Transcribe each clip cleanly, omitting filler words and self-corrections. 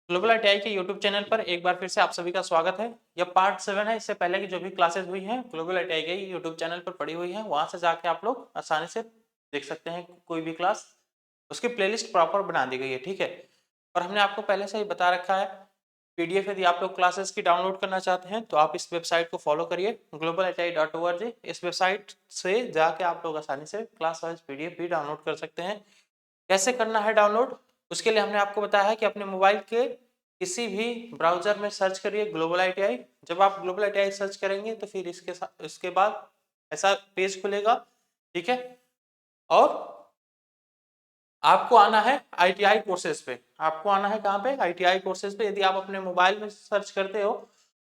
Global ITI के YouTube channel पर एक बार फिर से आप सभी का स्वागत है। यह पार्ट 7 है। इससे पहले की जो भी क्लासेस हुई हैं ग्लोबल आईटीआई के यूट्यूब चैनल पर पड़ी हुई हैं, वहां से जाके आप लोग आसानी से देख सकते हैं कोई भी क्लास। उसकी प्लेलिस्ट प्रॉपर बना दी गई है, ठीक है। और हमने आपको पहले से ही बता रखा है, पीडीएफ यदि आप लोग क्लासेस की डाउनलोड करना चाहते हैं तो आप इस वेबसाइट को फॉलो करिए, globalitai.org। इस वेबसाइट से जाके आप लोग आसानी से क्लास वाइज पीडीएफ भी डाउनलोड कर सकते हैं। कैसे करना है डाउनलोड, उसके लिए हमने आपको बताया है कि अपने मोबाइल के किसी भी ब्राउजर में सर्च करिए ग्लोबल आईटीआई। जब आप ग्लोबल आईटीआई सर्च करेंगे तो फिर इसके बाद ऐसा पेज खुलेगा, ठीक है। और आपको आना है आईटीआई कोर्सेज पे। आपको आना है कहाँ पे? आईटीआई कोर्सेज पे। यदि आप अपने मोबाइल में सर्च करते हो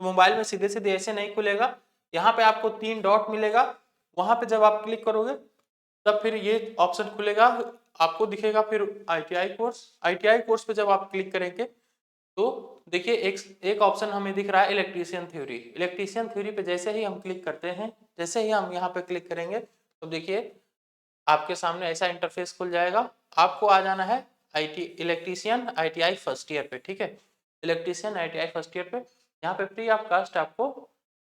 तो मोबाइल में सीधे सीधे ऐसे नहीं खुलेगा। यहाँ पे आपको 3 डॉट मिलेगा, वहां पे जब आप क्लिक करोगे तब फिर ये ऑप्शन खुलेगा, आपको दिखेगा फिर आईटीआई कोर्स। आईटीआई कोर्स पे जब आप क्लिक करेंगे तो देखिए एक ऑप्शन हमें दिख रहा है इलेक्ट्रीशियन थ्योरी। इलेक्ट्रीशियन थ्योरी पे जैसे ही हम क्लिक करते हैं, जैसे ही हम यहाँ पे क्लिक करेंगे तो देखिए आपके सामने ऐसा इंटरफेस खुल जाएगा। आपको आ जाना है इलेक्ट्रीशियन आईटीआई फर्स्ट ईयर पे, ठीक है। इलेक्ट्रीशियन आईटीआई फर्स्ट ईयर पे यहाँ पे फ्री ऑफ कास्ट आपको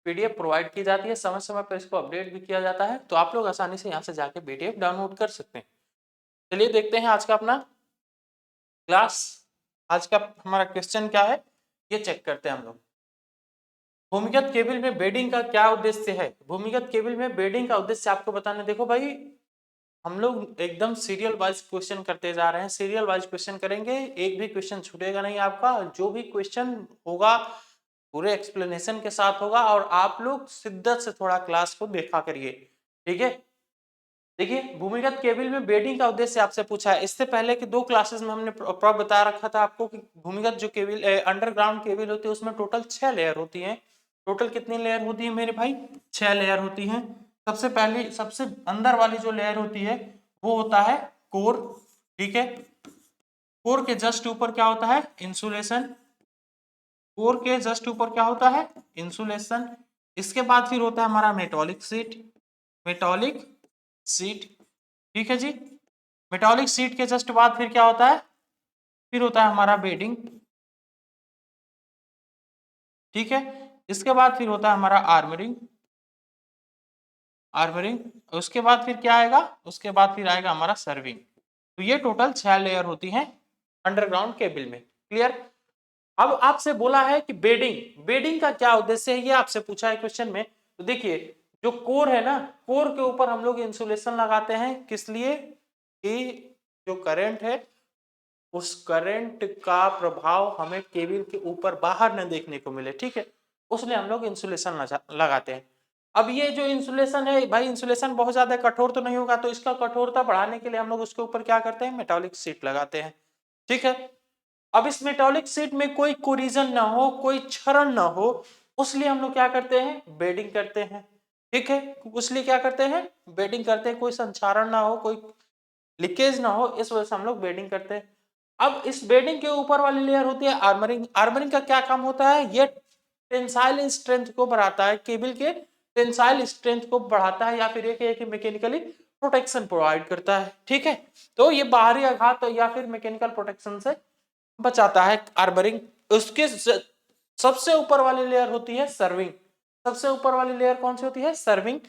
पीडीएफ प्रोवाइड की जाती है, समय समय पर इसको अपडेट भी किया जाता है, तो आप लोग आसानी से यहाँ से जाके पीडीएफ डाउनलोड कर सकते हैं। चलिए देखते हैं आज का अपना क्लास। आज का हमारा क्वेश्चन क्या है ये चेक करते हैं हम लोग। भूमिगत केबल में बेडिंग का क्या उद्देश्य है? भूमिगत केबल में बेडिंग का उद्देश्य आपको बताना। देखो भाई, हम लोग एकदम सीरियल वाइज क्वेश्चन करते जा रहे हैं, सीरियल वाइज क्वेश्चन करेंगे, एक भी क्वेश्चन छूटेगा नहीं आपका। जो भी क्वेश्चन होगा पूरे एक्सप्लेनेशन के साथ होगा और आप लोग शिद्दत से थोड़ा क्लास को देखा करिए, ठीक है। देखिए, भूमिगत केबल में बेडिंग का उद्देश्य आपसे पूछा है। इससे पहले कि 2 क्लासेस में हमने प्रॉपर बता रखा था आपको कि भूमिगत जो केबल अंडरग्राउंड केबल होती है उसमें टोटल 6 लेयर होती हैं। टोटल कितनी लेयर होती है मेरे भाई? 6 लेयर होती हैं। सबसे पहली सबसे अंदर वाली जो लेयर होती है वो होता है कोर, ठीक है। कोर के जस्ट ऊपर क्या होता है? इंसुलेशन। कोर के जस्ट ऊपर क्या होता है? इंसुलेशन। इसके बाद फिर होता है हमारा मेटॉलिक सीट। मेटॉलिक सीट, ठीक है जी। मेटॉलिक सीट के जस्ट बाद फिर क्या होता है? फिर होता है हमारा बेडिंग, ठीक है। इसके बाद फिर होता है हमारा आर्मरिंग। आर्मरिंग उसके बाद फिर क्या आएगा? उसके बाद फिर आएगा हमारा सर्विंग। तो ये टोटल 6 लेयर होती हैं अंडरग्राउंड केबल में, क्लियर। अब आपसे बोला है कि बेडिंग, बेडिंग का क्या उद्देश्य है ये आपसे पूछा है क्वेश्चन में। तो देखिए, जो कोर है ना, कोर के ऊपर हम लोग इंसुलेशन लगाते हैं, किस लिए? कि जो करंट है उस करंट का प्रभाव हमें केबल के ऊपर बाहर न देखने को मिले, ठीक है। उसलिए हम लोग इंसुलेशन लगाते हैं। अब ये जो इंसुलेशन है भाई, इंसुलेशन बहुत ज्यादा कठोर तो नहीं होगा, तो इसका कठोरता बढ़ाने के लिए हम लोग उसके ऊपर क्या करते हैं? मेटालिक सीट लगाते हैं, ठीक है। अब इस मेटालिक सीट में कोई कोरिजन ना हो, कोई क्षरण ना हो, उसलिए हम लोग क्या करते हैं? बेडिंग करते हैं, ठीक है। उसलिए क्या करते हैं? बेडिंग करते हैं। कोई संचारण ना हो, कोई लीकेज ना हो, इस वजह से हम लोग बेडिंग करते हैं। अब इस बेडिंग के ऊपर वाली लेयर होती है आर्मरिंग। आर्मरिंग का क्या काम होता है? ये टेंसाइल स्ट्रेंथ को बढ़ाता है, केबल के टेंसाइल स्ट्रेंथ को बढ़ाता है, या फिर एक मैकेनिकली प्रोटेक्शन प्रोवाइड करता है, ठीक है। तो ये बाहरी आघात या फिर मैकेनिकल प्रोटेक्शन से बचाता है आर्मरिंग। उसके सबसे ऊपर वाली लेयर होती है सर्विंग। सबसे ऊपर वाली लेयर कौन सी होती है? सर्विंग।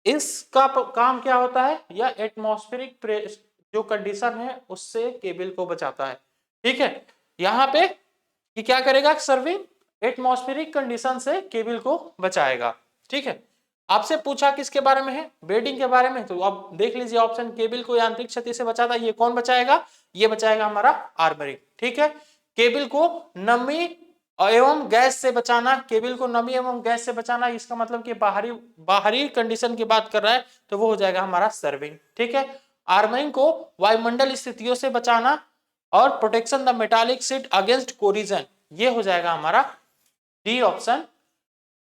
इसका काम क्या होता है? यह एटमॉस्फेरिक जो कंडीशन है उससे केबल को बचाता है, ठीक है। यहाँ पे कि क्या करेगा सर्विंग? एटमॉस्फेरिक कंडीशन से केबल को बचाएगा, ठीक है। आपसे पूछा किसके बारे में है? बेडिंग के बारे में। तो अब देख लीजिए ऑप्शन, केबल को यांत्रिक क्षति से बचाता है, ये कौन बचाएगा? ये बचाएगा हमारा आर्मरिंग, ठीक है। केबल को नमी एवं गैस से बचाना, केबल को नमी एवं गैस से बचाना, इसका मतलब कि बाहरी बाहरी कंडीशन की बात कर रहा है तो वो हो जाएगा हमारा सर्विंग, ठीक है। आर्मरिंग को वायुमंडल स्थितियों से बचाना और protection the metallic seat against corrosion, ये हो जाएगा हमारा डी ऑप्शन,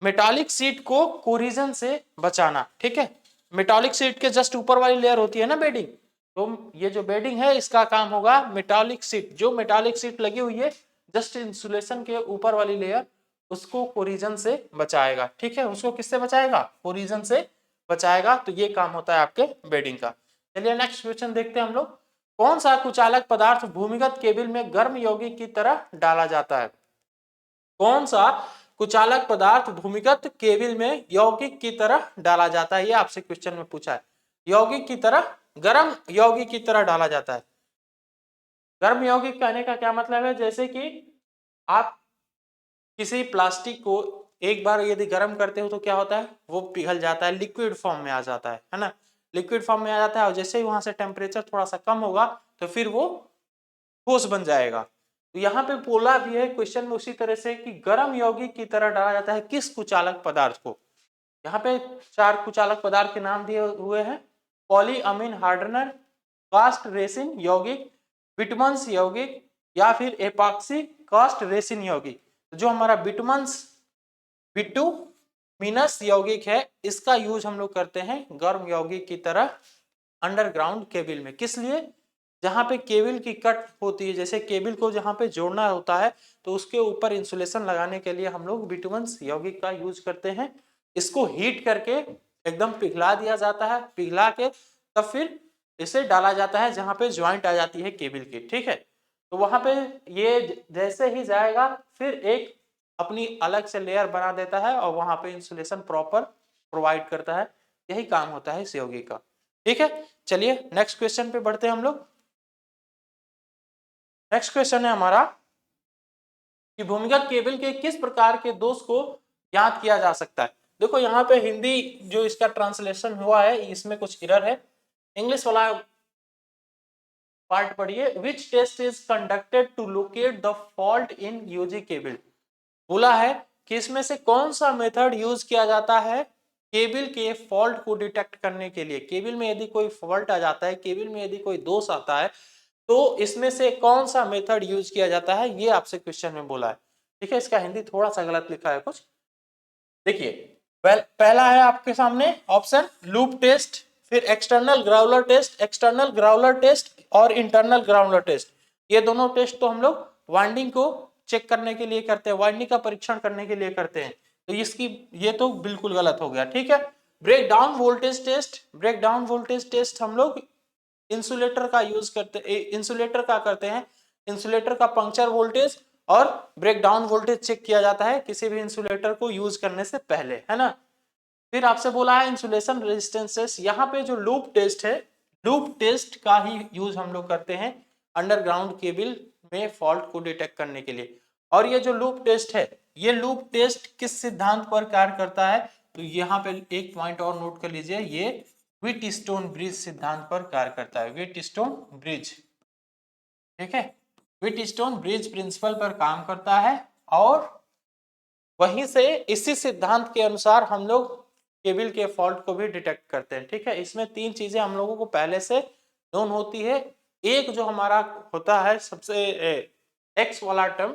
मेटालिक सीट को कोरिजन से बचाना, ठीक है। मेटालिक सीट के जस्ट ऊपर वाली लेयर होती है ना बेडिंग, तो ये जो बेडिंग है इसका काम होगा मेटालिक सीट, जो मेटालिक सीट लगी हुई है जस्ट इंसुलेशन के ऊपर वाली लेयर, उसको कोरिजन से बचाएगा, ठीक है। उसको किससे बचाएगा? कोरिजन से बचाएगा। तो ये काम होता है आपके बेडिंग का। चलिए नेक्स्ट क्वेश्चन देखते हैं हम लोग। कौन सा कुचालक पदार्थ भूमिगत केबल में गर्म यौगिक की तरह डाला जाता है? कौन सा कुचालक पदार्थ भूमिगत केबल में यौगिक की तरह डाला जाता है? ये आपसे क्वेश्चन में पूछा है। यौगिक की तरह, गर्म यौगिक की तरह डाला जाता है। गर्म यौगिक कहने का क्या मतलब है? जैसे कि आप किसी प्लास्टिक को एक बार यदि गर्म करते हो तो क्या होता है, वो पिघल जाता है, लिक्विड फॉर्म में आ जाता है ना, लिक्विड फॉर्म में आ जाता है। और जैसे ही वहां से टेम्परेचर थोड़ा सा कम होगा तो फिर वो ठोस बन जाएगा। तो यहाँ पे बोला भी है क्वेश्चन में उसी तरह से कि गर्म यौगिक की तरह डाला जाता है किस कुचालक पदार्थ को। यहाँ पे 4 कुचालक पदार्थ के नाम दिए हुए हैं। पॉलीअमीन हार्डनर, कास्ट रेसिन यौगिक, बिटमन्स यौगिक या फिर एपॉक्सी कास्ट रेसिन यौगिक। जो हमारा बिटुमिनस यौगिक है, इसका यूज हम लोग करते हैं गर्म यौगिक की तरह अंडरग्राउंड केबल में। किस लिए? जहां पे केबल की कट होती है, जैसे केबल को जहां पे जोड़ना होता है तो उसके ऊपर इंसुलेशन लगाने के लिए हम लोग बिटुमिनस यौगिक का यूज करते हैं। इसको हीट करके एकदम पिघला दिया जाता है, पिघला के तब फिर इसे डाला जाता है जहां पे ज्वाइंट आ जाती है केबल की। ठीक है, तो वहां पे ये जैसे ही जाएगा फिर एक अपनी अलग से लेयर बना देता है और वहां पे इंसुलेशन प्रॉपर प्रोवाइड करता है। यही काम होता है इस यौगिक का। ठीक है, चलिए नेक्स्ट क्वेश्चन पे बढ़ते हैं हम लोग। नेक्स्ट क्वेश्चन है हमारा कि भूमिगत केबल के किस प्रकार के दोष को ज्ञात किया जा सकता है। देखो यहाँ पे हिंदी जो इसका ट्रांसलेशन हुआ है इसमें कुछ एरर है। इंग्लिश वाला पार्ट पढ़िए। Which test is conducted to locate the fault in UG cable. बोला है कि इसमें से कौन सा मेथड यूज किया जाता है केबल के फॉल्ट को डिटेक्ट करने के लिए। केबल में यदि कोई फॉल्ट आ जाता है, केबल में यदि कोई दोष आता है, तो इसमें से कौन सा मेथड यूज किया जाता है, ये आपसे क्वेश्चन में बोला है। ठीक है, इसका हिंदी थोड़ा सा गलत लिखा है कुछ। देखिए पहला है आपके सामने ऑप्शन लूप टेस्ट, फिर external growler test, external growler test और इंटरनल ग्राउलर टेस्ट। ये दोनों टेस्ट तो हम लोग वाइंडिंग को चेक करने के लिए करते हैं, वाइंडिंग का परीक्षण करने के लिए करते हैं। तो इसकी ये तो बिल्कुल गलत हो गया। ठीक है, break down voltage test, break down voltage test हम लोग इंसुलेटर का यूज करते, इंसुलेटर का करते हैं। इंसुलेटर का पंक्चर वोल्टेज और ब्रेक डाउन वोल्टेज चेक किया जाता है किसी भी इंसुलेटर को यूज करने से पहले, है ना। फिर आपसे बोला है इंसुलेशन रेजिस्टेंसेस। यहाँ पे जो लूप टेस्ट है, लूप टेस्ट का ही यूज हम लोग करते हैं अंडरग्राउंड केबल में फॉल्ट को डिटेक्ट करने के लिए। और ये जो लूप टेस्ट है, ये लूप टेस्ट किस सिद्धांत पर कार्य करता है? तो यहाँ पे एक पॉइंट और नोट कर लीजिए, ये व्हीटस्टोन ब्रिज सिद्धांत पर कार्य करता है। व्हीटस्टोन ब्रिज, ठीक है, व्हीटस्टोन ब्रिज प्रिंसिपल पर काम करता है और वहीं से इसी सिद्धांत के अनुसार हम लोग केबल के फॉल्ट को भी डिटेक्ट करते हैं। ठीक है, इसमें 3 चीजें हम लोगों को पहले से नोन होती है। एक जो हमारा होता है सबसे एक्स वाला टर्म,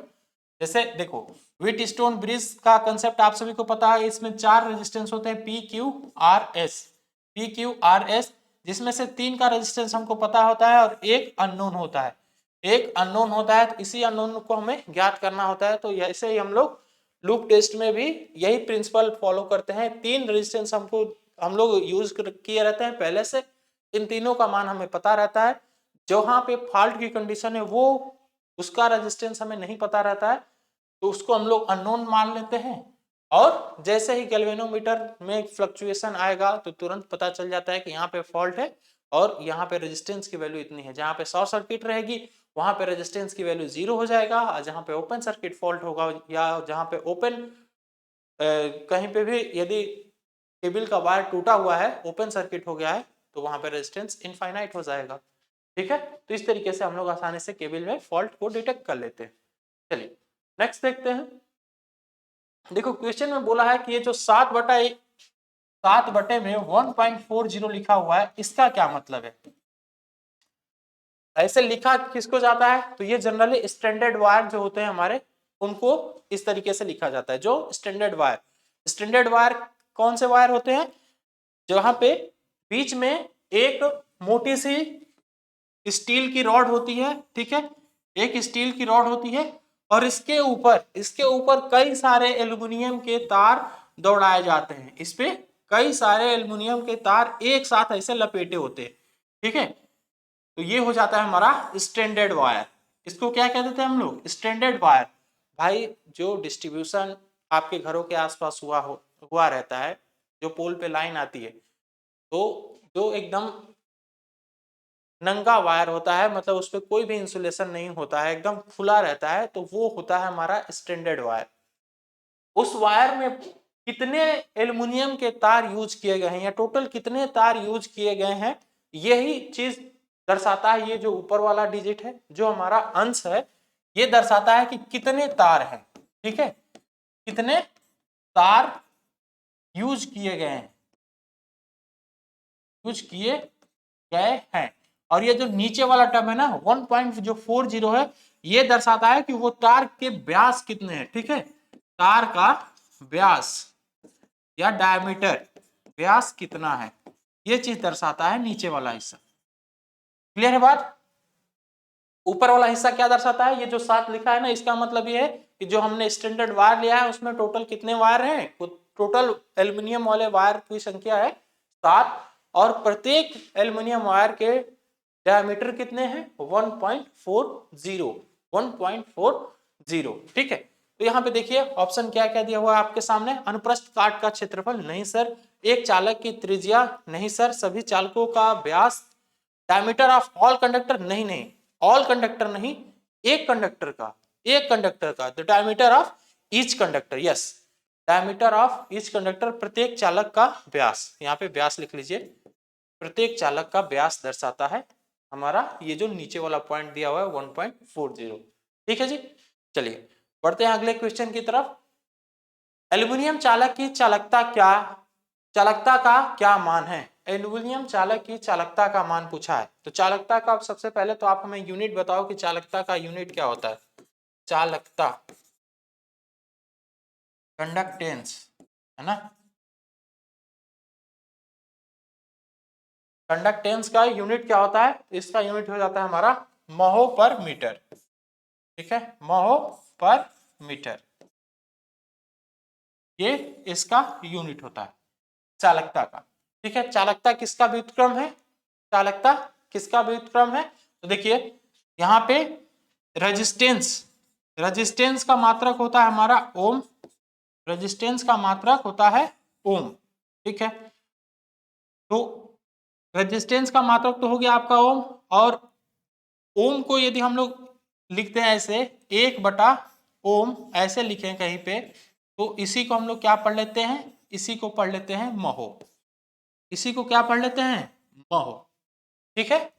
जैसे देखो व्हीटस्टोन ब्रिज का कंसेप्ट आप सभी को पता है। इसमें 4 रेजिस्टेंस होते हैं, P Q R S, P Q R S, जिसमें से 3 का रेजिस्टेंस हमको पता होता है और एक अननोन होता है। एक अननोन होता है, तो इसी अननोन को हमें ज्ञात करना होता है। तो ऐसे ही हम लोग लूप टेस्ट में भी यही प्रिंसिपल फॉलो करते हैं। 3 रेजिस्टेंस हमको हम लोग यूज किए रहते हैं पहले से, इन तीनों का मान हमें पता रहता है। जहां पे फॉल्ट की कंडीशन है वो उसका रेजिस्टेंस हमें नहीं पता रहता है, तो उसको हम लोग अननोन मान लेते हैं। और जैसे ही गैल्वेनोमीटर में फ्लक्चुएशन आएगा तो तुरंत पता चल जाता है कि यहाँ पे फॉल्ट है और यहाँ पे रेजिस्टेंस की वैल्यू इतनी है। जहाँ पे शॉर्ट सर्किट रहेगी वहां पे रेजिस्टेंस की वैल्यू 0 हो जाएगा, और जहाँ पे ओपन सर्किट फॉल्ट होगा या जहाँ पे ओपन कहीं पे भी यदि केबल का वायर टूटा हुआ है, ओपन सर्किट हो गया है, तो वहां पे रेजिस्टेंस इनफाइनाइट हो जाएगा। ठीक है, तो इस तरीके से हम लोग आसानी से केबल में फॉल्ट को डिटेक्ट कर लेते हैं। चलिए नेक्स्ट देखते हैं। देखो क्वेश्चन में बोला है कि ये जो 7 बटे में 1.40 लिखा हुआ है, इसका क्या मतलब है? ऐसे लिखा किसको जाता है? तो ये जनरली स्टैंडर्ड वायर जो होते हैं हमारे, उनको इस तरीके से लिखा जाता है। जो स्टैंडर्ड वायर कौन से वायर होते हैं? जहां पे बीच में एक मोटी सी स्टील की रॉड होती है, ठीक है, एक स्टील की रॉड होती है और इसके ऊपर कई सारे एल्युमिनियम के तार दौड़ाए जाते हैं। इस पे कई सारे एल्युमिनियम के तार एक साथ ऐसे लपेटे होते हैं, ठीक है। तो ये हो जाता है हमारा स्ट्रैंडेड वायर। इसको क्या कहते थे हम लोग? Stranded wire. भाई जो डिस्ट्रीब्यूशन आपके घरों के आसपास हुआ रहता है, जो पोल पे लाइन आती है, तो जो एकदम नंगा वायर होता है, मतलब उस पर कोई भी इंसुलेशन नहीं होता है, एकदम खुला रहता है, तो वो होता है हमारा स्ट्रैंडेड वायर। उस वायर में कितने एल्युमिनियम के तार यूज किए गए हैं या टोटल कितने तार यूज किए गए हैं, यही चीज दर्शाता है। ये जो ऊपर वाला डिजिट है, जो हमारा अंश है, ये दर्शाता है कि कितने तार हैं। ठीक है, कितने तार यूज किए गए हैं, यूज किए गए हैं। और ये जो नीचे वाला टर्म है ना 1.40 है, ये दर्शाता है कि वो तार के व्यास कितने हैं। ठीक है, तार का व्यास या डायमीटर, व्यास कितना है, ये चीज दर्शाता है नीचे वाला हिस्सा। क्लियर है बात? ऊपर वाला हिस्सा क्या दर्शाता है? ये जो 7 लिखा है ना, इसका मतलब ये है कि जो हमने स्टैंडर्ड वायर लिया है उसमें टोटल कितने वायर हैं? टोटल एल्युमिनियम वाले वायर की संख्या है 7, और प्रत्येक एल्युमिनियम वायर के डायमीटर कितने हैं? 1.40। ठीक है, तो यहाँ पे देखिए ऑप्शन क्या क्या दिया हुआ है आपके सामने। अनुप्रस्थ काट का क्षेत्रफल, नहीं सर। एक चालक की त्रिज्या, नहीं सर। सभी चालकों का व्यास। डायमीटर ऑफ ऑल कंडक्टर, नहीं नहीं, ऑल कंडक्टर नहीं, एक कंडक्टर का the diameter of each conductor, yes, diameter of each conductor, प्रत्येक चालक का व्यास। यहाँ पे व्यास लिख लीजिए, प्रत्येक चालक का व्यास दर्शाता है हमारा ये जो नीचे वाला पॉइंट दिया हुआ है 1.40। ठीक है जी, चलिए बढ़ते हैं अगले क्वेश्चन की तरफ। एल्युमिनियम चालक की चालकता का क्या मान है? एल्युमिनियम चालक की चालकता का मान पूछा है। तो चालकता का सबसे पहले तो आप हमें यूनिट बताओ कि चालकता का यूनिट क्या होता है। चालकता, कंडक्टेंस है ना, कंडक्टेंस का यूनिट क्या होता है? इसका यूनिट हो जाता है हमारा महो पर मीटर। ठीक है, महो पर मीटर, ये इसका यूनिट होता है चालकता का। ठीक है, चालकता किसका व्युत्क्रम है? चालकता किसका व्युत्क्रम है? तो देखिए यहाँ पे रेजिस्टेंस का मात्रक होता है हमारा ओम, रेजिस्टेंस का मात्रक होता है ओम। ठीक है, तो रेजिस्टेंस का मात्रक तो हो गया आपका ओम, और ओम को यदि हम लोग लिखते हैं ऐसे 1/ओम ऐसे लिखें कहीं पे, तो इसी को हम लोग क्या पढ़ लेते हैं? इसी को पढ़ लेते हैं महो। इसी को क्या पढ़ लेते हैं? महो। ठीक है,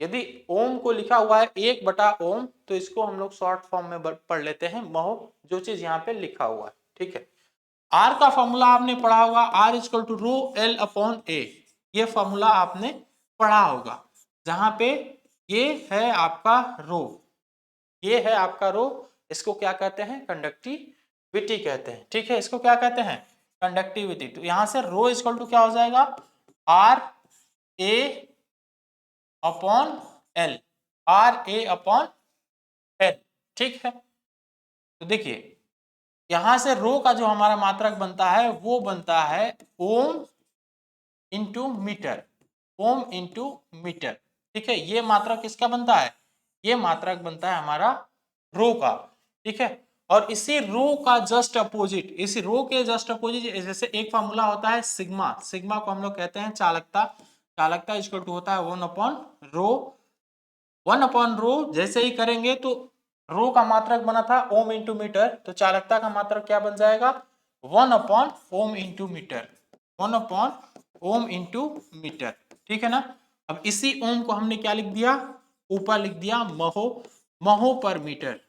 यदि ओम को लिखा हुआ है 1/ओम, तो इसको हम लोग शॉर्ट फॉर्म में पढ़ लेते हैं महो, जो चीज यहाँ पे लिखा हुआ है। ठीक है, आर का फॉर्मूला आपने पढ़ा होगा, R equal to rho L upon A, ये फॉर्मूला आपने पढ़ा होगा, जहां पे ये है आपका रो, ये है आपका रो, इसको क्या कहते हैं? कंडक्टिविटी कहते हैं। ठीक है, इसको क्या कहते हैं? कंडक्टिविटी। तो यहां से रो इक्वल टू क्या हो जाएगा? R A upon L, R A upon L. ठीक है, तो देखिए यहां से रो का जो हमारा मात्रक बनता है वो बनता है ohm into metre, ohm into metre. ठीक है, ये मात्रक किसका बनता है? ये मात्रक बनता है हमारा रो का। ठीक है, और इसी रो का जस्ट अपोजिट, इसी रो के जस्ट अपोजिट जैसे एक फॉर्मूला होता है सिग्मा, सिग्मा को हम लोग कहते हैं चालकता, चालकता इक्वल टू होता है 1/रो, 1/रो जैसे ही करेंगे तो रो का मात्रक बना था ओम इंटू मीटर, तो चालकता का मात्रक क्या बन जाएगा? 1/ओम इंटू मीटर, 1/ओम इंटू मीटर। ठीक है ना, अब इसी ओम को हमने क्या लिख दिया? ऊपर लिख दिया महो, महो पर मीटर,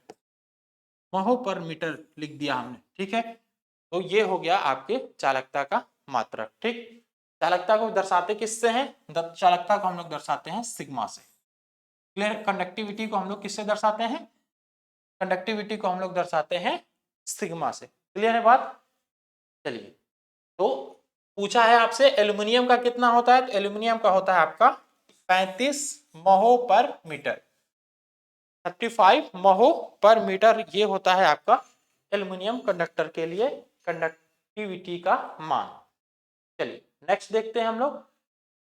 महो पर मीटर लिख दिया हमने। ठीक है, तो ये हो गया आपके चालकता का मात्रक। ठीक, चालकता को दर्शाते किससे हैं? चालकता को हम लोग दर्शाते हैं सिग्मा से। क्लियर? कंडक्टिविटी को हम लोग किससे दर्शाते हैं? कंडक्टिविटी को हम लोग दर्शाते हैं सिग्मा से। क्लियर है बात? चलिए, तो पूछा है आपसे एल्युमिनियम का कितना होता है, तो एल्युमिनियम का होता है आपका 35 महो पर मीटर, 35 महो पर मीटर, ये होता है आपका एल्युमिनियम कंडक्टर के लिए कंडक्टिविटी का मान। चलिए नेक्स्ट देखते हैं हम लोग।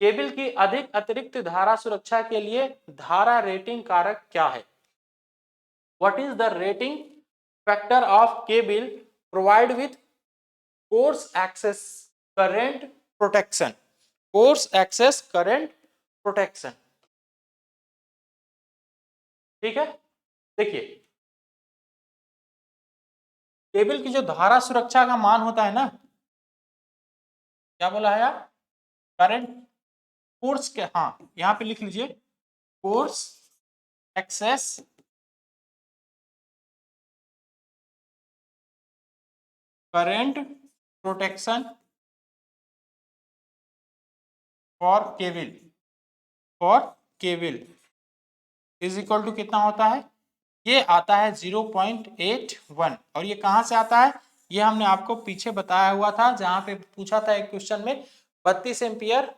केबल की अधिक अतिरिक्त धारा सुरक्षा के लिए धारा रेटिंग कारक क्या है? What is the rating factor of cable provide with force access current protection? Force access current protection. ठीक है, देखिए केबल की जो धारा सुरक्षा का मान होता है ना, क्या बोला है आप? करंट फोर्स के, हाँ यहां पे लिख लीजिए force excess current protection for cable is equal to कितना होता है? ये आता है 0.81। और ये कहां से आता है? ये हमने आपको पीछे बताया हुआ था, जहां पे पूछा था एक क्वेश्चन में 32 एम्पियर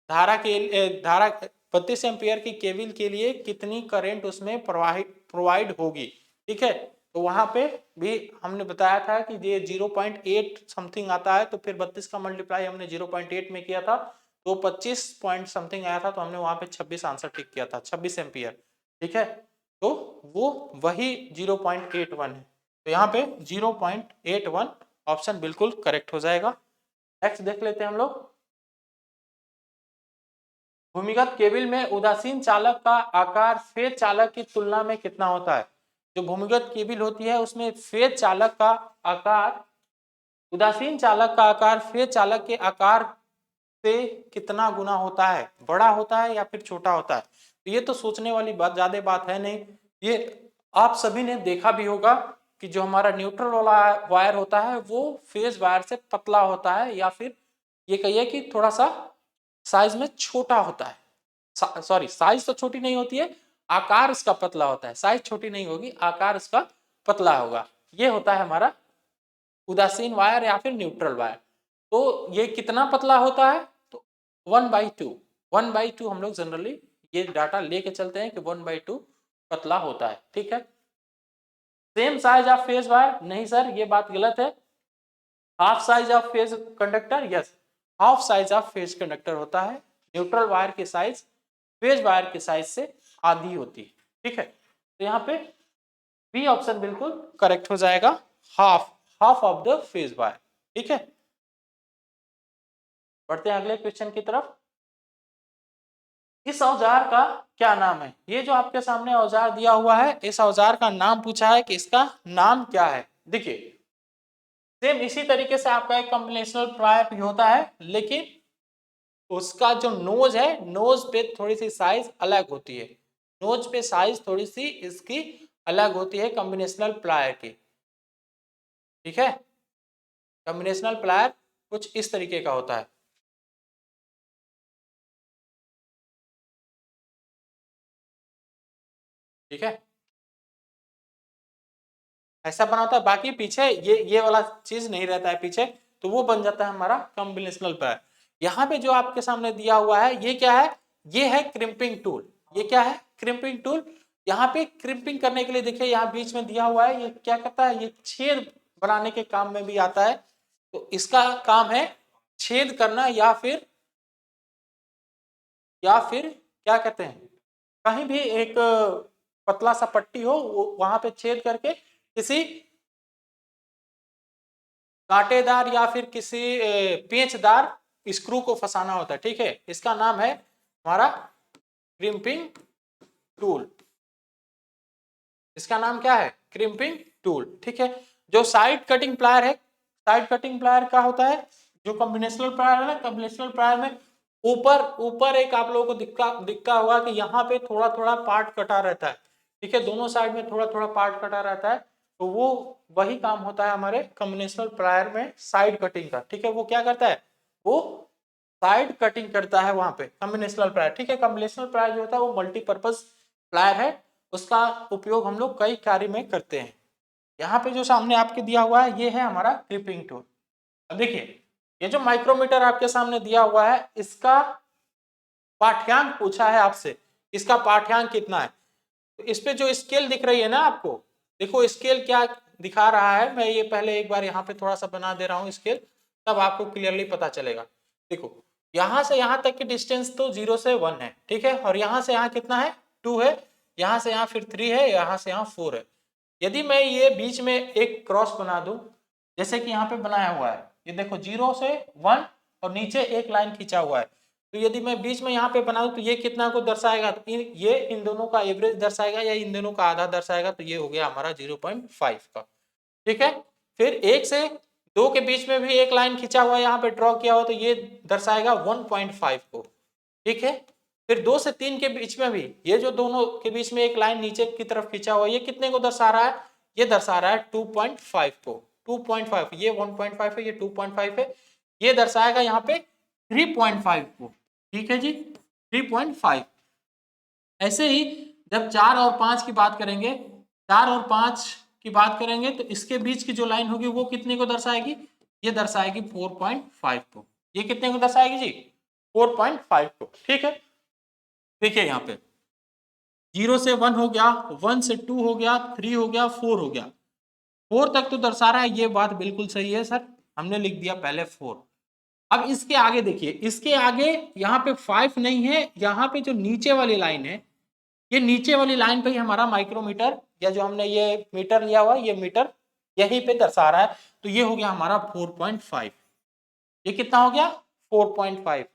धारा 32 एम्पियर की केबल के लिए कितनी करंट उसमें प्रोवाइड होगी। ठीक है, तो वहां पे भी हमने बताया था कि ये 0.8 समथिंग आता है, तो फिर 32 का मल्टीप्लाई हमने 0.8 में किया था तो 25 पॉइंट समथिंग आया था, तो हमने वहां पे 26 आंसर टिक किया था, 26 एम्पियर। ठीक है, तो वो वही 0.81 है, तो यहाँ पे 0.81 ऑप्शन बिल्कुल करेक्ट हो जाएगा। नेक्स्ट देख लेते हैं हम लोग। भूमिगत केबल में उदासीन चालक का आकार फेज चालक की तुलना में कितना होता है? जो भूमिगत केबल होती है उसमें फेज चालक का आकार, उदासीन चालक का आकार फेज चालक के आकार से कितना गुना होता है? बड़ा होता है या फिर छोटा होता है? तो ये तो सोचने वाली बात, ज्यादा बात है नहीं। ये आप सभी ने देखा भी होगा कि जो हमारा न्यूट्रल वाला वायर होता है वो फेज वायर से पतला होता है, या फिर ये कहिए कि थोड़ा सा साइज में छोटा होता है। सॉरी, साइज तो छोटी नहीं होती है, आकार उसका पतला होता है। साइज छोटी नहीं होगी, आकार उसका पतला होगा। ये होता है हमारा उदासीन वायर या फिर न्यूट्रल वायर। तो ये कितना पतला होता है? तो 1/2, 1/2 हम लोग जनरली ये डाटा लेके चलते हैं कि 1/2 पतला होता है। ठीक है, same size of phase wire नहीं सर, ये बात गलत है। Half size of phase conductor, yes, half size of phase conductor होता है। न्यूट्रल वायर की साइज फेज वायर की साइज से आधी होती है। ठीक है, तो यहाँ पे बी ऑप्शन बिल्कुल करेक्ट हो जाएगा, half half of the phase wire. ठीक है, बढ़ते हैं अगले क्वेश्चन की तरफ। इस औजार का क्या नाम है? ये जो आपके सामने औजार दिया हुआ है, इस औजार का नाम पूछा है कि इसका नाम क्या है। देखिए सेम इसी तरीके से आपका एक कॉम्बिनेशनल प्लायर भी होता है, लेकिन उसका जो नोज है, नोज पे थोड़ी सी साइज अलग होती है। नोज पे साइज थोड़ी सी इसकी अलग होती है कॉम्बिनेशनल प्लायर की। ठीक है, कॉम्बिनेशनल प्लायर कुछ इस तरीके का होता है। ठीक है, ऐसा बना होता है, बाकी पीछे ये वाला चीज नहीं रहता है पीछे, तो वो बन जाता है हमारा कॉम्बिनेशनल प्लायर। यहाँ पे जो आपके सामने दिया हुआ है ये क्या है? ये है क्रिम्पिंग टूल। ये क्या है? Crimping tool. यहाँ पे क्रिम्पिंग करने के लिए देखिए यहाँ बीच में दिया हुआ है, ये क्या करता है? ये छेद बनाने के काम में भी आता है। तो इसका काम है छेद करना, या फिर क्या कहते हैं, कहीं भी एक पतला सा पट्टी हो वहां पे छेद करके किसी कांटेदार या फिर किसी पेंचदार स्क्रू को फंसाना होता है। ठीक है, इसका नाम है हमारा क्रिम्पिंग टूल। इसका नाम क्या है? Crimping tool. ठीक है, जो साइड कटिंग प्लायर है, साइड कटिंग प्लायर क्या होता है? जो कॉम्बिनेशनल प्लायर है ना, कॉम्बिनेशनल प्लायर में ऊपर ऊपर एक आप लोगों को दिखता होगा कि यहाँ पे थोड़ा थोड़ा पार्ट कटा रहता है। ठीक है, दोनों साइड में थोड़ा थोड़ा पार्ट कटा रहता है, तो वो वही काम होता है हमारे कॉम्बिनेशनल प्लायर में, साइड कटिंग का। ठीक है, वो क्या करता है? वो साइड कटिंग करता है वहां पे कॉम्बिनेशनल प्लायर। ठीक है, कॉम्बिनेशनल प्लायर जो होता है वो मल्टीपर्पज प्लायर है, उसका उपयोग हम लोग कई कार्य में करते हैं। यहाँ पे जो सामने आपके दिया हुआ है ये है हमारा क्लिपिंग टूल। अब देखिए ये जो माइक्रोमीटर आपके सामने दिया हुआ है, इसका पाठ्यांक पूछा है आपसे, इसका पाठ्यांक कितना है? तो इस पे जो स्केल दिख रही है ना आपको, देखो स्केल क्या दिखा रहा है। मैं ये पहले एक बार यहाँ पे थोड़ा सा बना दे रहा हूँ स्केल, तब आपको क्लियरली पता चलेगा। देखो यहाँ से यहाँ तक की डिस्टेंस तो 0 से 1 है, ठीक है, और यहाँ से यहाँ कितना है 2 है, यहाँ से यहाँ फिर 3 है, यहाँ से यहाँ 4 है। यदि मैं ये बीच में एक क्रॉस बना दूं, जैसे कि यहाँ पे बनाया हुआ है, ये देखो 0 से 1 और नीचे एक लाइन खींचा हुआ है, तो यदि मैं बीच में यहाँ पे बना दूं तो ये कितना को दर्शाएगा, तो ये इन दोनों का एवरेज दर्शाएगा या इन दोनों का आधा दर्शाएगा, तो ये हो गया हमारा 0.5 का, ठीक है। फिर 1 से 2 के बीच में भी एक लाइन खींचा हुआ है, यहाँ पे ड्रॉ किया हुआ, तो ये दर्शाएगा 1.5 को, ठीक है। फिर 2 से 3 के बीच में भी, ये जो दोनों के बीच में एक लाइन नीचे की तरफ खींचा हुआ है, ये कितने को दर्शा रहा है, ये दर्शा रहा है 2.5 को, 2.5, ये 1.5 है, ये 2.5 है, ये दर्शाएगा यहाँ पे 3.5 को, ठीक है जी, 3.5। ऐसे ही जब 4 और 5 की बात करेंगे, 4 और 5 की बात करेंगे तो इसके बीच की जो लाइन होगी वो कितने को दर्शाएगी, ये दर्शाएगी 4.5 को, ये कितने को दर्शाएगी जी, 4.5 को, ठीक है। देखिए यहाँ पे 0 से 1 हो गया, 1 से 2 हो गया, 3 हो गया, 4 हो गया, 4 तक तो दर्शा रहा है, ये बात बिल्कुल सही है सर, हमने लिख दिया पहले 4। अब इसके आगे देखिए, इसके आगे यहाँ पे 5 नहीं है, यहाँ पे जो नीचे वाली लाइन है, ये नीचे वाली लाइन पे ही हमारा माइक्रोमीटर या जो हमने ये मीटर लिया हुआ, ये मीटर यहीं पे दर्शा रहा है, तो ये हो गया हमारा 4.5। ये कितना हो गया 4.5।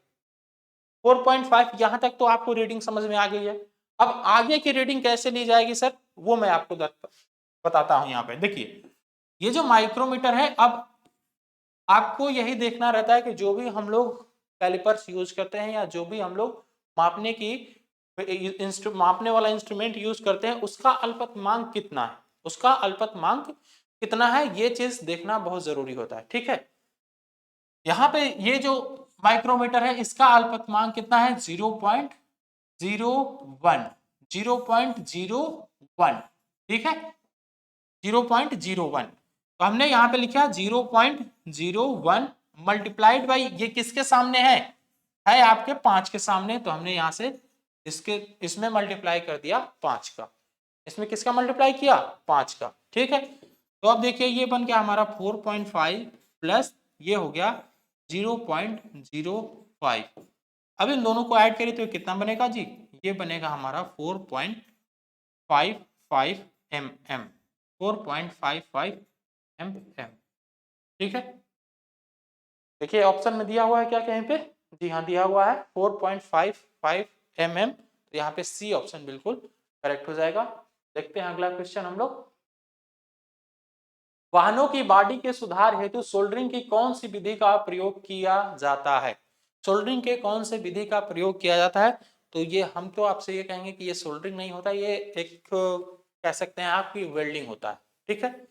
4.5 यहां तक तो आपको रीडिंग समझ में आ गई है। अब आगे की रीडिंग कैसे ली जाएगी सर, वो मैं आपको बताता हूं। यहाँ पे देखिए, ये जो माइक्रोमीटर है, अब आपको यही देखना रहता है कि जो भी हम लोग कैलिपर्स यूज करते हैं या जो भी हम लोग मापने की मापने वाला इंस्ट्रूमेंट यूज करते हैं, उसका अल्पतमांक कितना है, उसका अल्पतमांक कितना है, ये चीज देखना बहुत जरूरी होता है, ठीक है। यहाँ पे ये जो माइक्रोमीटर है, इसका अल्पतमांक कितना है 0.01, 0.01, ठीक है, 0.01। तो हमने यहाँ पे लिखा 0.01 मल्टीप्लाइड बाई, ये किसके सामने है आपके 5 के सामने, तो हमने यहाँ से इसमें मल्टीप्लाई कर दिया 5 का, इसमें किसका मल्टीप्लाई किया 5 का, ठीक है। तो अब देखिए ये बन गया हमारा 4.5 प्लस ये हो गया 0.05। अब इन दोनों को ऐड करें तो कितना बनेगा जी, ये बनेगा हमारा 4.55 mm, 4.55 mm, ठीक है। देखिए ऑप्शन में दिया हुआ है क्या कहीं पे, जी हाँ दिया हुआ है 4.55 mm, तो यहाँ पे सी ऑप्शन बिल्कुल करेक्ट हो जाएगा। देखते हैं अगला क्वेश्चन हम लोग। वाहनों की बॉडी के सुधार हेतु सोल्डरिंग की कौन सी विधि का प्रयोग किया जाता है, सोल्डरिंग के कौन से विधि का प्रयोग किया जाता है, तो ये हम तो आपसे ये कहेंगे कि ये सोल्डरिंग नहीं होता, ये एक कह सकते हैं आपकी वेल्डिंग होता है, ठीक है,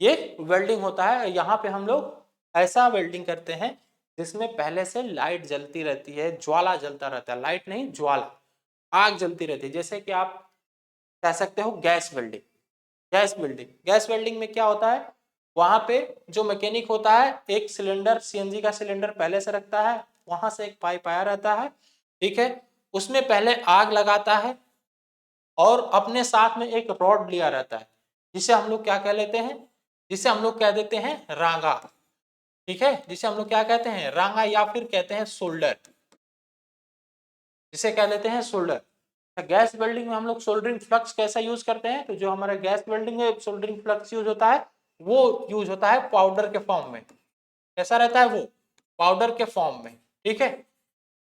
ये वेल्डिंग होता है। यहाँ पे हम लोग ऐसा वेल्डिंग करते हैं जिसमें पहले से लाइट जलती रहती है, ज्वाला जलता रहता है, लाइट नहीं ज्वाला, आग जलती रहती है, जैसे कि आप कह सकते हो गैस वेल्डिंग। गैस वेल्डिंग में क्या होता है, वहां पे जो मैकेनिक होता है एक सिलेंडर, सीएनजी का सिलेंडर पहले से रखता है, वहां से एक पाइप आया रहता है, ठीक है, उसमें पहले आग लगाता है और अपने साथ में एक रॉड लिया रहता है, जिसे हम लोग क्या कह लेते हैं, जिसे हम लोग कह देते हैं रांगा, ठीक है, जिसे हम लोग क्या कहते हैं रांगा या फिर कहते हैं सोल्डर, जिसे कह लेते हैं सोल्डर। गैस वेल्डिंग में हम लोग सोल्डरिंग फ्लक्स कैसा यूज करते हैं, तो जो हमारा गैस वेल्डिंग में सोल्डरिंग फ्लक्स यूज होता है वो यूज होता है पाउडर के फॉर्म में, कैसा रहता है वो पाउडर के फॉर्म में, ठीक है।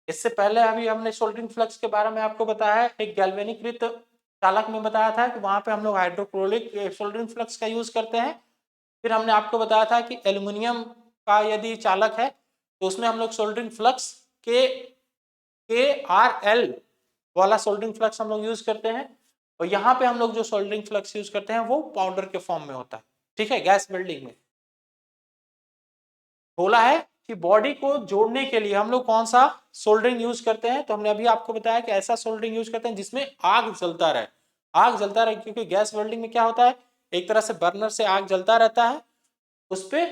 इससे पहले अभी हमने सोल्डरिंग फ्लक्स के बारे में आपको बताया है, एक गैल्वेनिकृत चालक में बताया था कि वहां पे हम लोग हाइड्रोक्लोरिक सोल्डरिंग फ्लक्स का यूज करते हैं। फिर हमने आपको बताया था कि एल्यूमिनियम का यदि चालक है तो उसमें हम लोग सोल्डरिंग फ्लक्स KRL वाला सोल्डरिंग फ्लक्स हम लोग यूज करते हैं, और यहाँ पे हम लोग जो सोल्डरिंग फ्लक्स यूज करते हैं वो पाउडर के फॉर्म में होता है, ठीक है। गैस वेल्डिंग में बोला है कि बॉडी को जोड़ने के लिए हम लोग कौन सा सोल्डरिंग यूज करते हैं, तो हमने अभी आपको बताया कि ऐसा सोल्डरिंग यूज करते हैं जिसमें आग जलता रहे, आग जलता रहे, क्योंकि गैस वेल्डिंग में क्या होता है, एक तरह से बर्नर से आग जलता रहता है, उस पे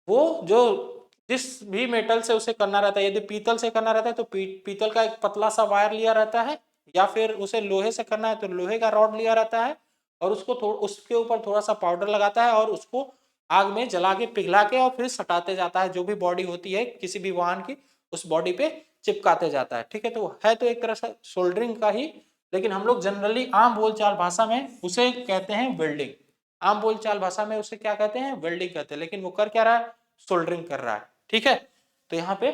वो जो जिस भी मेटल से उसे करना रहता है, यदि पीतल से करना रहता है तो पीतल का एक पतला सा वायर लिया रहता है, या फिर उसे लोहे से करना है तो लोहे का रॉड लिया रहता है, और उसको उसके ऊपर थोड़ा सा पाउडर लगाता है और उसको आग में जला के पिघला के और फिर सटाते जाता है, जो भी बॉडी होती है किसी भी वाहन की उस बॉडी पे चिपकाते जाता है। ठीक है, तो है तो एक तरह से सोल्डरिंग का ही, लेकिन हम लोग जनरली आम बोलचाल भाषा में उसे कहते हैं वेल्डिंग। आम बोलचाल भाषा में उसे क्या कहते हैं, वेल्डिंग कहते हैं, लेकिन वो कर क्या रहा है, सोल्डरिंग कर रहा है। ठीक है, तो यहाँ पे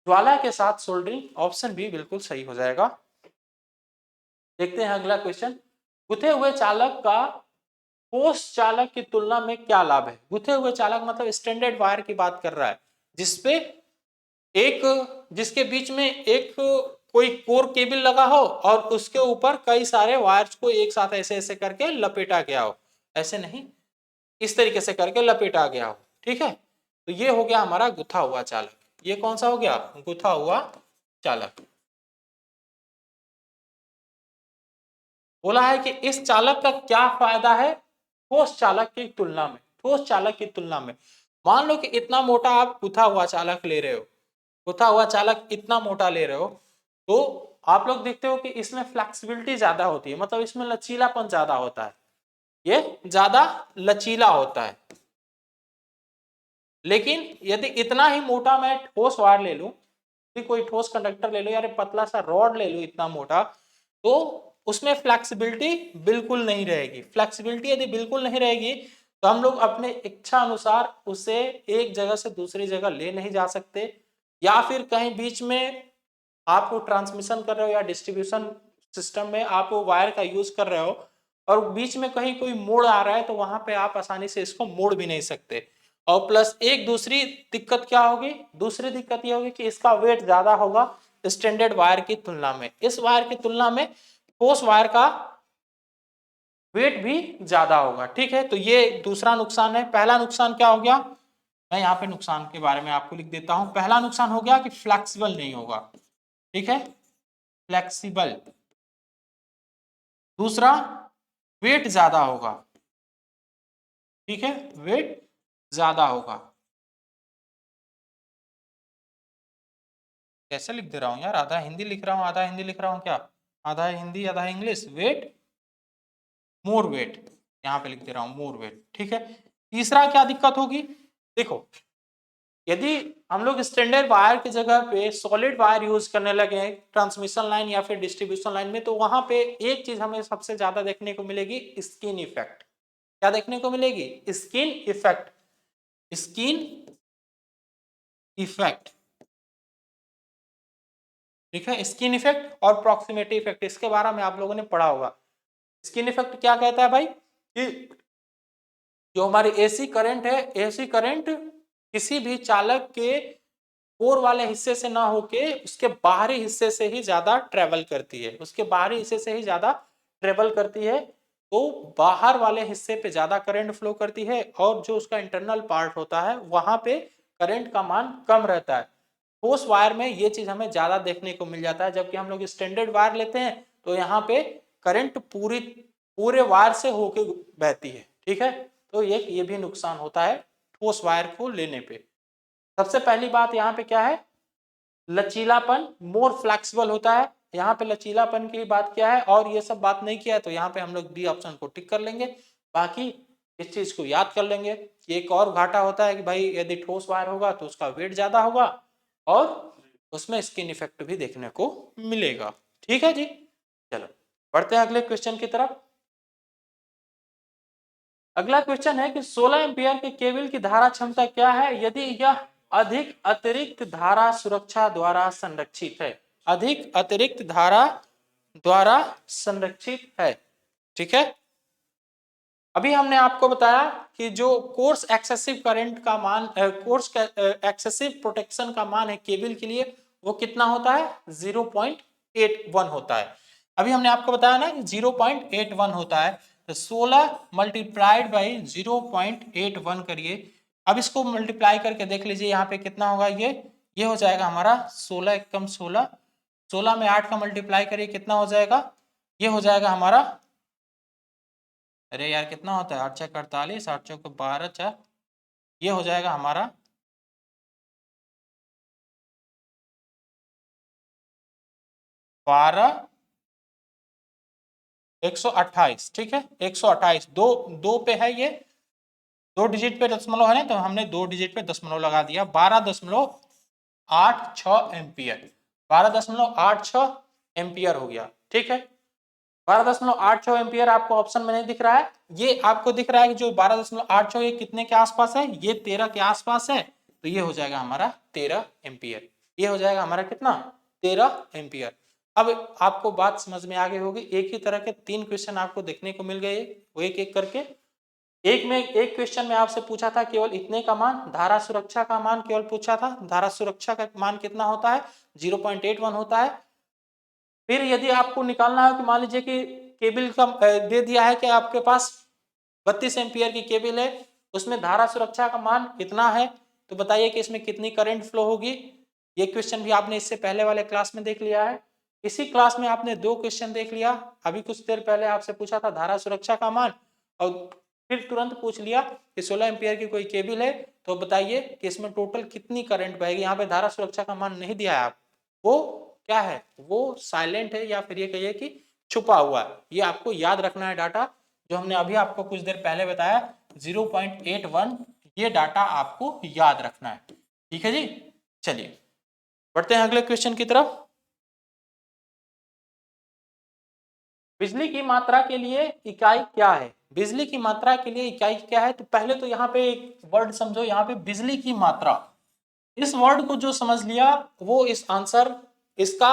ज्वाला के साथ सोल्डरिंग ऑप्शन भी बिल्कुल सही हो जाएगा। देखते हैं अगला क्वेश्चन, गुथे हुए चालक का ठोस चालक की तुलना में क्या लाभ है। गुथे हुए चालक मतलब स्टैंडर्ड वायर की बात कर रहा है, जिसपे एक, जिसके बीच में एक कोई कोर केबल लगा हो और उसके ऊपर कई सारे वायर्स को एक साथ ऐसे ऐसे करके लपेटा गया हो, ऐसे नहीं, इस तरीके से करके लपेटा गया हो। ठीक है, तो ये हो गया हमारा गुथा हुआ चालक। ये कौन सा हो गया, गुथा हुआ चालक। बोला है कि इस चालक का क्या फायदा है ठोस चालक की तुलना में। ठोस चालक की तुलना में मान लो कि इतना मोटा आप गुथा हुआ चालक ले रहे हो, गुथा हुआ चालक इतना मोटा ले रहे हो, तो आप लोग देखते हो कि इसमें फ्लेक्सिबिलिटी ज्यादा होती है, मतलब इसमें लचीलापन ज्यादा होता है, ये ज्यादा लचीला होता है। लेकिन यदि इतना ही मोटा मैं ठोस वायर ले लूं, कोई ठोस कंडक्टर ले लो या पतला सा रॉड ले लो इतना मोटा, तो उसमें फ्लेक्सिबिलिटी बिल्कुल नहीं रहेगी। फ्लेक्सिबिलिटी यदि बिल्कुल नहीं रहेगी तो हम लोग अपने इच्छा अनुसार उसे एक जगह से दूसरी जगह ले नहीं जा सकते, या फिर कहीं बीच में आप ट्रांसमिशन कर रहे हो या डिस्ट्रीब्यूशन सिस्टम में आप वायर का यूज कर रहे हो और बीच में कहीं कोई मोड़ आ रहा है, तो वहां पे आप आसानी से इसको मोड़ भी नहीं सकते। और प्लस एक दूसरी दिक्कत क्या होगी, दूसरी दिक्कत ये होगी कि इसका वेट ज्यादा होगा स्टैंडर्ड वायर की तुलना में। इस वायर की तुलना में ठोस वायर का वेट भी ज्यादा होगा। ठीक है, तो ये दूसरा नुकसान है। पहला नुकसान क्या हो गया, मैं यहाँ पे नुकसान के बारे में आपको लिख देता हूं। पहला नुकसान हो गया कि फ्लेक्सिबल नहीं होगा। ठीक है, फ्लेक्सिबल। दूसरा, वेट ज्यादा होगा। ठीक है, वेट ज्यादा होगा। कैसे लिख दे रहा हूं यार, आधा हिंदी लिख रहा हूं आधा हिंदी लिख रहा हूं क्या, आधा हिंदी आधा इंग्लिश। वेट, मोर वेट, यहां पे लिख दे रहा हूं मोर वेट। ठीक है, तीसरा क्या दिक्कत होगी, देखो यदि हम लोग स्टैंडर्ड वायर की जगह पे सॉलिड वायर यूज करने लगे ट्रांसमिशन लाइन या फिर डिस्ट्रीब्यूशन लाइन में, तो वहां पे एक चीज हमें सबसे ज्यादा देखने को मिलेगी, स्किन इफेक्ट। क्या देखने को मिलेगी, स्किन इफेक्ट। स्किन इफेक्ट, ठीक है, स्किन इफेक्ट और प्रॉक्सिमिटी इफेक्ट, इसके बारे में आप लोगों ने पढ़ा होगा। स्किन इफेक्ट क्या कहता है भाई, कि जो हमारी एसी करंट है, एसी करंट किसी भी चालक के कोर वाले हिस्से से ना होके उसके बाहरी हिस्से से ही ज्यादा ट्रेवल करती है, उसके बाहरी हिस्से से ही ज्यादा ट्रेवल करती है, तो बाहर वाले हिस्से पे ज्यादा करंट फ्लो करती है और जो उसका इंटरनल पार्ट होता है वहां पे करंट का मान कम रहता है। ठोस वायर में ये चीज हमें ज्यादा देखने को मिल जाता है, जबकि हम लोग स्टैंडर्ड वायर लेते हैं तो यहाँ पे करंट पूरे वायर से होके बहती है। ठीक है, तो ये भी नुकसान होता है ठोस वायर को लेने पे। सबसे पहली बात यहाँ पे क्या है, लचीलापन, मोर फ्लेक्सिबल होता है। यहाँ पे लचीलापन की बात क्या है और ये सब बात नहीं किया है, तो यहाँ पे हम लोग बी ऑप्शन को टिक कर लेंगे। बाकी इस चीज को याद कर लेंगे। एक और घाटा होता है कि भाई यदि ठोस वायर होगा तो उसका वेट ज्यादा होगा और उसमें स्किन इफेक्ट भी देखने को मिलेगा। ठीक है जी, चलो बढ़ते हैं अगले क्वेश्चन की तरफ। अगला क्वेश्चन है कि 16 एम्पियर के केबल की धारा क्षमता क्या है यदि यह अधिक अतिरिक्त धारा सुरक्षा द्वारा संरक्षित है। अधिक अतिरिक्त धारा द्वारा संरक्षित है। ठीक है, अभी हमने आपको बताया कि जो कोर्स एक्सेसिव करंट का मान, कोर्स एक्सेसिव प्रोटेक्शन का मान है केबल के लिए, वो कितना होता है, 0.81 होता है। अभी हमने आपको बताया ना कि 0.81 होता है, तो 16 मल्टीप्लाइड बाई 0.81 करिए। अब इसको मल्टीप्लाई करके देख लीजिए यहाँ पे कितना होगा, ये हो जाएगा हमारा 16 एकम 16, 16 में 8 का मल्टीप्लाई करिए कितना हो जाएगा, ये हो जाएगा हमारा, अरे यार कितना होता है, 8 छः 48, 8 चौक 12 4, ये हो जाएगा हमारा 12 128। ठीक है, 128, दो दो पे है, ये दो डिजिट पे दशमलव है ना, तो हमने दो डिजिट पे दशमलव लगा दिया, 12.128 12.86 एम्पियर, 12.86 एम्पियर हो गया। ठीक है, 12.86 एम्पियर आपको ऑप्शन में नहीं दिख रहा है, ये आपको दिख रहा है कि जो 12.86 ये कितने के आसपास है, ये 13 के आसपास है, तो ये हो जाएगा हमारा 13 एम्पियर। ये हो जाएगा हमारा कितना, 13 एम्पियर। अब आपको बात समझ में आ गई होगी, एक ही तरह के 3 क्वेश्चन आपको देखने को मिल गए, वो एक एक करके। एक क्वेश्चन में आपसे पूछा था केवल इतने का मान, धारा सुरक्षा का मान केवल पूछा था, धारा सुरक्षा का मान कितना होता है, 0.81 होता है। फिर यदि आपको निकालना है कि मान लीजिए कि केबल का दे दिया है कि आपके पास 32 एम्पियर की केबल है, उसमें धारा सुरक्षा का मान कितना है, तो बताइए कि इसमें कितनी करंट फ्लो होगी। ये क्वेश्चन भी आपने इससे पहले वाले क्लास में देख लिया है। इसी क्लास में आपने 2 क्वेश्चन देख लिया, अभी कुछ देर पहले आपसे पूछा था धारा सुरक्षा का मान, और फिर तुरंत पूछ लिया कि 16 एम्पियर की कोई केबल है, तो बताइए कि इसमें टोटल कितनी करंट बहेगी। यहाँ पे धारा सुरक्षा का मान नहीं दिया है, आप वो क्या है, वो साइलेंट है, या फिर ये कहिए कि छुपा हुआ है। ये आपको याद रखना है डाटा, जो हमने अभी आपको कुछ देर पहले बताया 0.81, ये डाटा आपको याद रखना है। ठीक है जी, चलिए बढ़ते हैं अगले क्वेश्चन की तरफ। बिजली की मात्रा के लिए इकाई क्या है, बिजली की मात्रा के लिए इकाई क्या है, तो पहले तो यहाँ पे एक वर्ड समझो, यहाँ पे बिजली की मात्रा, इस वर्ड को जो समझ लिया वो इसका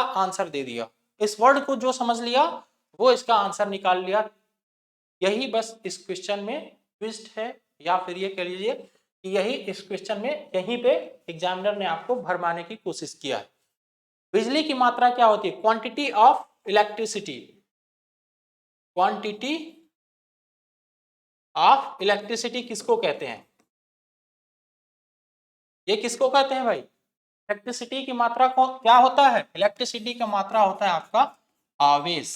आंसर दे दिया, इस वर्ड को जो समझ लिया वो इसका आंसर निकाल लिया। यही बस इस क्वेश्चन में ट्विस्ट है, या फिर ये कह लीजिए कि यही इस क्वेश्चन में, यहीं पे एग्जामिनर ने आपको भरमाने की कोशिश किया है। बिजली की मात्रा क्या होती है, quantity of electricity, quantity of electricity किसको कहते हैं, ये किसको कहते हैं भाई, इलेक्ट्रिसिटी की मात्रा को क्या होता है, इलेक्ट्रिसिटी का मात्रा होता है आपका आवेश,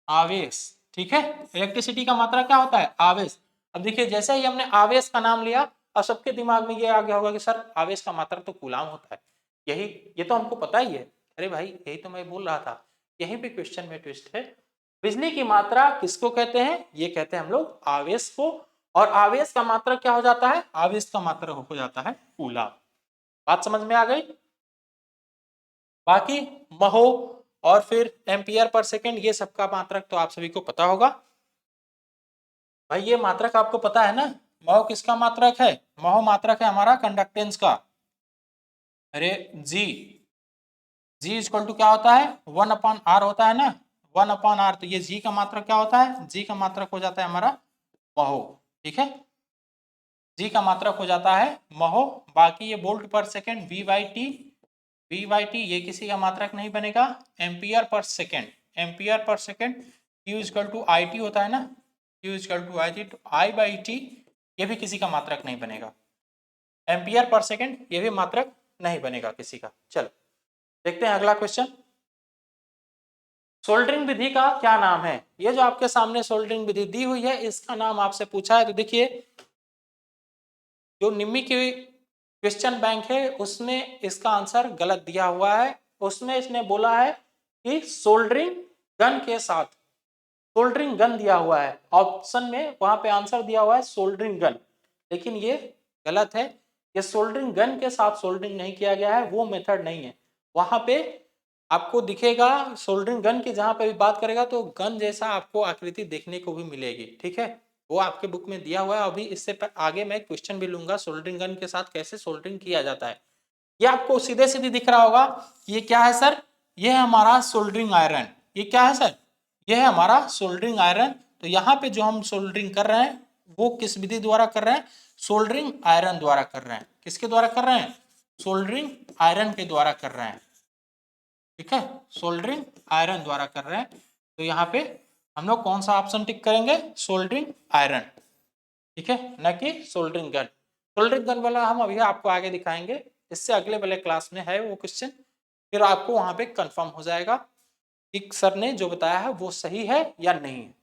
आवेश। ठीक है, इलेक्ट्रिसिटी का मात्रा क्या होता है, आवेश। अब देखिए जैसे ही हमने आवेश का नाम लिया, अब सबके दिमाग में ये आ गया होगा कि सर आवेश का मात्रा तो कूलाम होता है, यही ये तो हमको पता ही है। अरे भाई यही तो मैं बोल रहा था, यहीं पे क्वेश्चन में ट्विस्ट है। बिजली की मात्रा किसको कहते हैं, ये कहते हैं हम लोग आवेश को, और आवेश का मात्रा क्या हो जाता है, आवेश का मात्रा हो जाता है कूलाम। बात समझ में आ गई। बाकी महो और फिर एम्पियर पर सेकेंड, ये सबका मात्रक तो आप सभी को पता होगा। भाई ये मात्रक आपको पता है ना, महो किसका मात्रक है, महो मात्रक है हमारा कंडक्टेंस का। अरे जी, जी इक्वल टू क्या होता है, 1/r होता है ना, 1/r, तो ये जी का मात्रक क्या होता है, जी का मात्रक हो जाता है हमारा महो। ठीक है, जी का मात्रक हो जाता है महो। बाकी ये वोल्ट पर सेकेंड वी/टी, ये किसी का मात्रक नहीं बनेगा। Ampere per second, ampere per second, Q equal to I T होता है ना, Q equal to I T, तो I/T ये भी किसी का मात्रक नहीं बनेगा। एम्पियर पर सेकेंड ये भी मात्रक नहीं बनेगा किसी का। चलो देखते हैं अगला क्वेश्चन। सोल्डरिंग विधि का क्या नाम है, ये जो आपके सामने सोल्डरिंग विधि दी हुई है, इसका नाम आपसे पूछा है। तो देखिए जो निम्मी की क्वेश्चन बैंक है उसमें इसका आंसर गलत दिया हुआ है, उसमें इसने बोला है कि सोल्डरिंग गन के साथ, सोल्डरिंग गन दिया हुआ है ऑप्शन में, वहां पे आंसर दिया हुआ है सोल्डरिंग गन, लेकिन ये गलत है। ये सोल्डरिंग गन के साथ सोल्डरिंग नहीं किया गया है, वो मेथड नहीं है। वहां पे आपको दिखेगा सोल्डरिंग गन की, जहां पे भी बात करेगा तो गन जैसा आपको आकृति देखने को भी मिलेगी। ठीक है, वो आपके बुक में दिया हुआ है। अभी इससे आगे मैं क्वेश्चन भी लूंगा सोल्डरिंग गन के साथ कैसे सोल्डरिंग किया जाता है। ये आपको सीधे सीधे दिख रहा होगा, ये क्या है सर, ये है हमारा सोल्डरिंग आयरन। ये क्या है सर, ये है हमारा सोल्डरिंग आयरन। तो यहाँ पे जो हम सोल्डरिंग कर रहे हैं वो किस विधि द्वारा कर रहे हैं, सोल्डरिंग आयरन द्वारा कर रहे हैं। किसके द्वारा कर रहे हैं, सोल्डरिंग आयरन के द्वारा कर रहे हैं। ठीक है, सोल्डरिंग आयरन द्वारा कर रहे हैं। तो यहाँ पे हम लोग कौन सा ऑप्शन टिक करेंगे, सोल्डरिंग आयरन। ठीक है, न कि सोल्डरिंग गन। सोल्डरिंग गन वाला हम अभी आपको आगे दिखाएंगे, इससे अगले वाले क्लास में है वो क्वेश्चन, फिर आपको वहां पे कंफर्म हो जाएगा कि सर ने जो बताया है वो सही है या नहीं है।